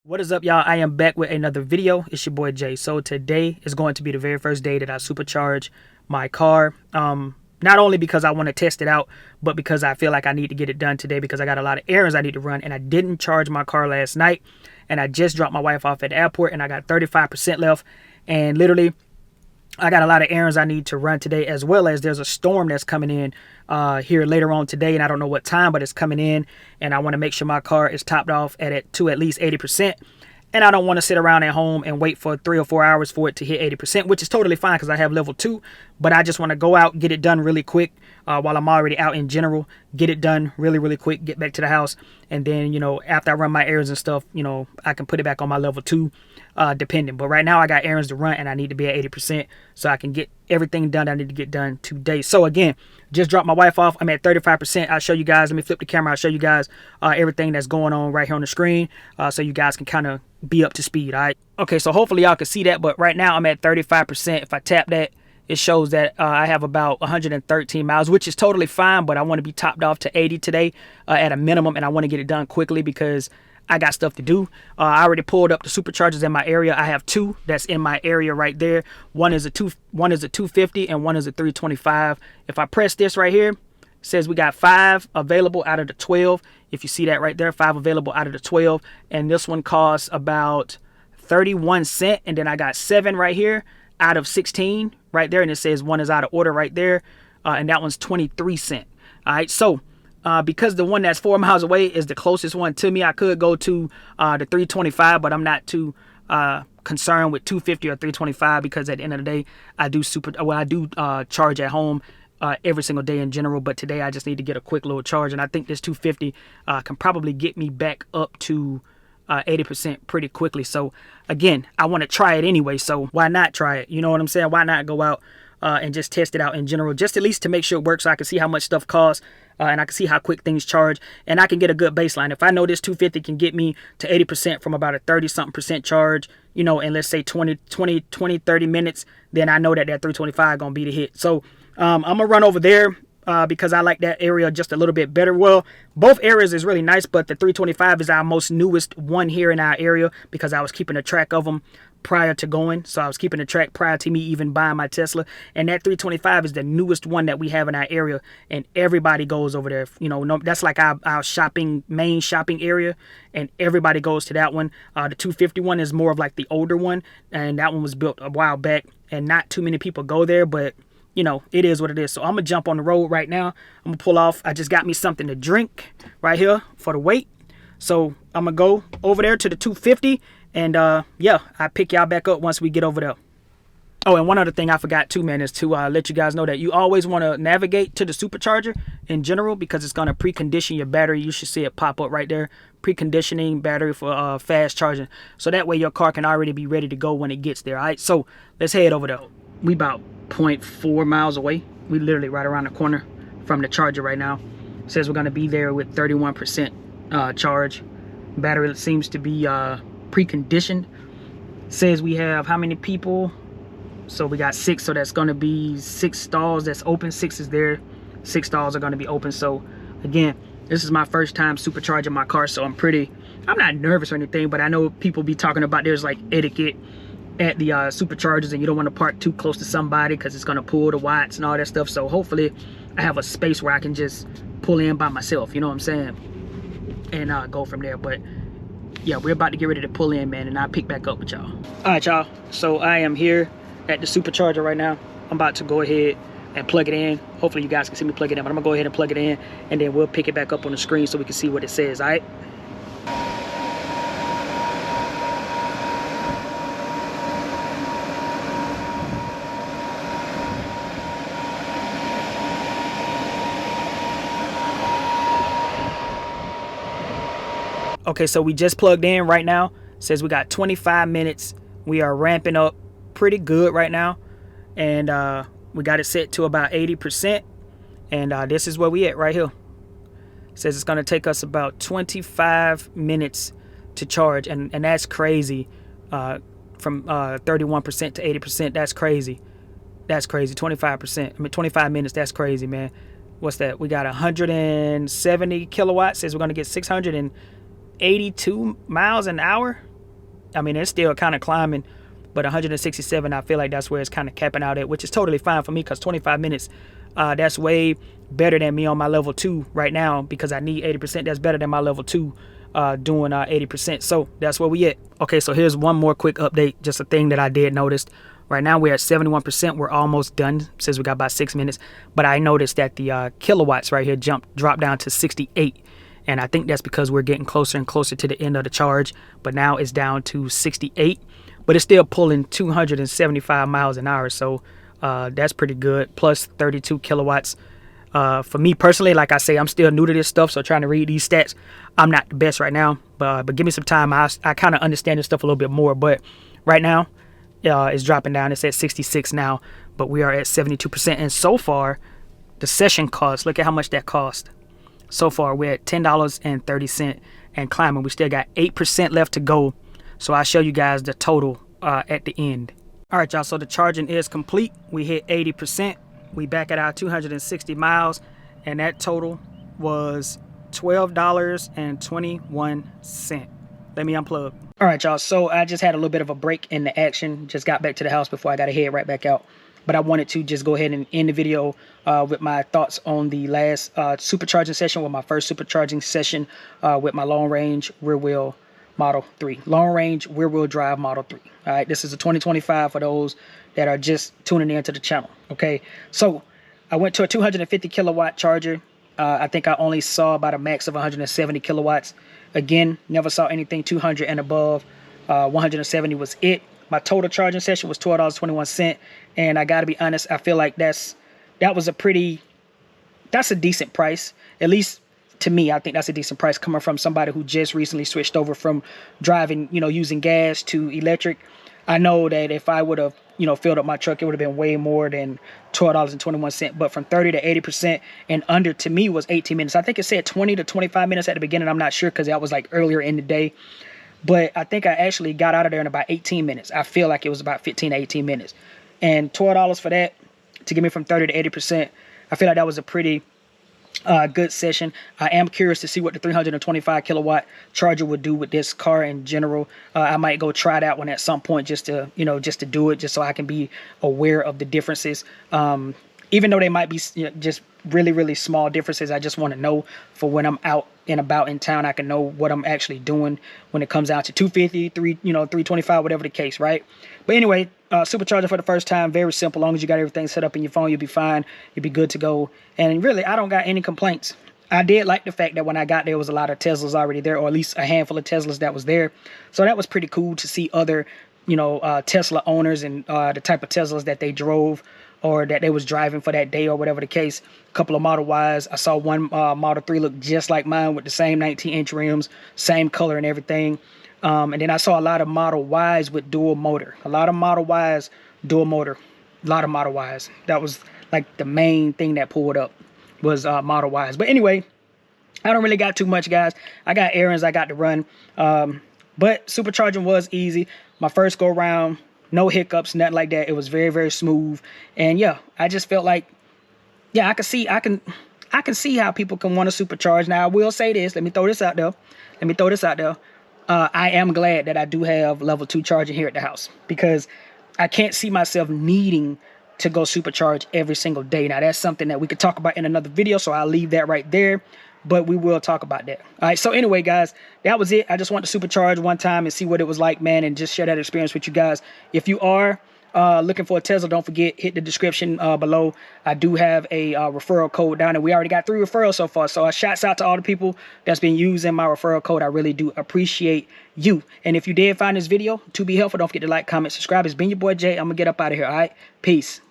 What is up, y'all? I am back with another video. It's your boy Jay. So today is going to be the very first day that I supercharge my car. Not only because I want to test it out, but because I feel like I need to get it done today because I got a lot of errands I need to run, and I didn't charge my car last night, and I just dropped my wife off at the airport, and I got 35% left, and literally I got a lot of errands I need to run today, as well as there's a storm that's coming in here later on today, and I don't know what time, but it's coming in, and I want to make sure my car is topped off to at least 80%. And I don't want to sit around at home and wait for 3 or 4 hours for it to hit 80%, which is totally fine because I have level 2. But I just want to go out, get it done really quick while I'm already out in general. Get it done really quick, get back to the house. And then, after I run my errands and stuff, I can put it back on my level 2 depending. But right now I got errands to run and I need to be at 80% so I can get everything done that I need to get done today. So again, just dropped my wife off. I'm at 35%. I'll show you guys. Let me flip the camera. I'll show you guys everything that's going on right here on the screen so you guys can kind of be up to speed. All right. Okay, so hopefully y'all can see that. But right now I'm at 35%. If I tap that, it shows that I have about 113 miles, which is totally fine. But I want to be topped off to 80 today at a minimum. And I want to get it done quickly because I got stuff to do. I already pulled up the superchargers in my area. I have 2 that's in my area right there. One is a 250 and one is a 325. If I press this right here, it says we got 5 available out of the 12. If you see that right there, 5 available out of the 12. And this one costs about 31 cents. And then I got 7 right here out of 16 right there. And it says 1 is out of order right there. And that one's 23 cents. All right, so because the one that's 4 miles away is the closest one to me, I could go to the 325, but I'm not too concerned with 250 or 325 because at the end of the day, I do charge at home every single day in general. But today I just need to get a quick little charge, and I think this 250 can probably get me back up to 80% pretty quickly. So again, I want to try it anyway, so why not try it? You know what I'm saying? Why not go out and just test it out in general, just at least to make sure it works so I can see how much stuff costs. And I can see how quick things charge, and I can get a good baseline. If I know this 250 can get me to 80% from about a 30-something% charge, and let's say 30 minutes, then I know that 325 going to be the hit. So I'm going to run over there because I like that area just a little bit better. Well, both areas is really nice, but the 325 is our most newest one here in our area because I was keeping a track of them prior to going. So I was keeping a track prior to me even buying my Tesla, and that 325 is the newest one that we have in our area, and everybody goes over there. That's like our main shopping area, and everybody goes to that one. The 250 one is more of like the older one, and that one was built a while back, and not too many people go there, but it is what it is. So I'm gonna jump on the road right now. I'm gonna pull off. I just got me something to drink right here for the wait, so I'm gonna go over there to the 250. And yeah, I pick y'all back up once we get over there. Oh, and one other thing I forgot too, man, is to let you guys know that you always want to navigate to the supercharger in general because it's going to precondition your battery. You should see it pop up right there. Preconditioning battery for fast charging. So that way your car can already be ready to go when it gets there. All right, so let's head over there. We about 0.4 miles away. We literally right around the corner from the charger right now. It says we're going to be there with 31% charge. Battery seems to be preconditioned. Says we have how many people? So we got 6, so that's going to be 6 stalls that's open. 6 is there. 6 stalls are going to be open. So again, this is my first time supercharging my car, so I'm not nervous or anything, but I know people be talking about there's like etiquette at the superchargers, and you don't want to park too close to somebody because it's going to pull the watts and all that stuff. So hopefully I have a space where I can just pull in by myself, you know what I'm saying, and go from there. But yeah, we're about to get ready to pull in, man, and I'll pick back up with y'all. All right, y'all, so I am here at the supercharger right now. I'm about to go ahead and plug it in. Hopefully you guys can see me plug it in, but I'm gonna go ahead and plug it in, and then we'll pick it back up on the screen so we can see what it says. All right. Okay, so we just plugged in right now. It says we got 25 minutes. We are ramping up pretty good right now, and we got it set to about 80%, and this is where we at right here. It says it's going to take us about 25 minutes to charge, and that's crazy. From 31% to 80%, that's crazy. 25%, I mean 25 minutes, that's crazy, man. What's that? We got 170 kilowatts. Says we're going to get 682 miles an hour. I mean, it's still kind of climbing, but 167, I feel like that's where it's kind of capping out at, which is totally fine for me because 25 minutes, that's way better than me on my level 2 right now because I need 80%. That's better than my level 2 doing 80%. So that's where we at. Okay, so here's one more quick update, just a thing that I did notice. Right now we're at 71%. We're almost done since we got about 6 minutes. But I noticed that the kilowatts right here dropped down to 68. And I think that's because we're getting closer and closer to the end of the charge. But now it's down to 68. But it's still pulling 275 miles an hour. So that's pretty good. Plus 32 kilowatts. For me personally, like I say, I'm still new to this stuff. So trying to read these stats, I'm not the best right now. But give me some time. I kind of understand this stuff a little bit more. But right now, it's dropping down. It's at 66 now, but we are at 72%. And so far, the session cost, look at how much that cost. So far, we're at $10.30 and climbing. We still got 8% left to go. So I'll show you guys the total at the end. All right, y'all. So the charging is complete. We hit 80%. We back at our 260 miles, and that total was $12.21. Let me unplug. All right, y'all. So I just had a little bit of a break in the action. Just got back to the house before I got to head right back out. But I wanted to just go ahead and end the video with my thoughts on the last supercharging session, with my first supercharging session with my long range rear wheel Model 3. Long range rear wheel drive Model 3. All right, this is a 2025 for those that are just tuning into the channel. Okay, so I went to a 250 kilowatt charger. I think I only saw about a max of 170 kilowatts. Again, never saw anything 200 and above. 170 was it. My total charging session was $12.21. And I got to be honest, I feel like that's a decent price. At least to me, I think that's a decent price coming from somebody who just recently switched over from driving, using gas to electric. I know that if I would have, filled up my truck, it would have been way more than $12.21. But from 30 to 80% and under, to me, was 18 minutes. I think it said 20 to 25 minutes at the beginning. I'm not sure because that was like earlier in the day. But I think I actually got out of there in about 18 minutes. I feel like it was about 15 to 18 minutes. And $12 for that to get me from 30 to 80%, I feel like that was a pretty good session. I am curious to see what the 325 kilowatt charger would do with this car in general. I might go try that one at some point just to do it, just so I can be aware of the differences. Even though they might be just really, really small differences, I just want to know for when I'm out and about in town, I can know what I'm actually doing when it comes out to 250, 325, whatever the case, right? But anyway, supercharger for the first time, very simple. As long as you got everything set up in your phone, you'll be fine. You'll be good to go. And really, I don't got any complaints. I did like the fact that when I got there, was a lot of Teslas already there, or at least a handful of Teslas that was there. So that was pretty cool to see other, Tesla owners and the type of Teslas that they drove or that they was driving for that day or whatever the case. A couple of Model Ys. I saw one Model 3 look just like mine with the same 19-inch rims, same color and everything. And then I saw a lot of Model Ys with dual motor. A lot of Model Ys, dual motor. A lot of Model Ys. That was like the main thing that pulled up was Model Ys. But anyway, I don't really got too much, guys. I got errands I got to run. But supercharging was easy. My first go round, no hiccups, nothing like that. It was very, very smooth. And yeah, I just felt like, yeah, I can see how people can want to supercharge. Now, I will say this. Let me throw this out there. I am glad that I do have level 2 charging here at the house, because I can't see myself needing to go supercharge every single day. Now, that's something that we could talk about in another video, so I'll leave that right there. But we will talk about that. All right, so anyway, guys, that was it. I just want to supercharge one time and see what it was like, man, and just share that experience with you guys. If you are looking for a Tesla, don't forget, hit the description below. I do have a referral code down there. We already got 3 referrals so far, so shouts out to all the people that's been using my referral code. I really do appreciate you. And if you did find this video to be helpful, don't forget to like, comment, subscribe. It's been your boy Jay. I'm gonna get up out of here. All right, peace.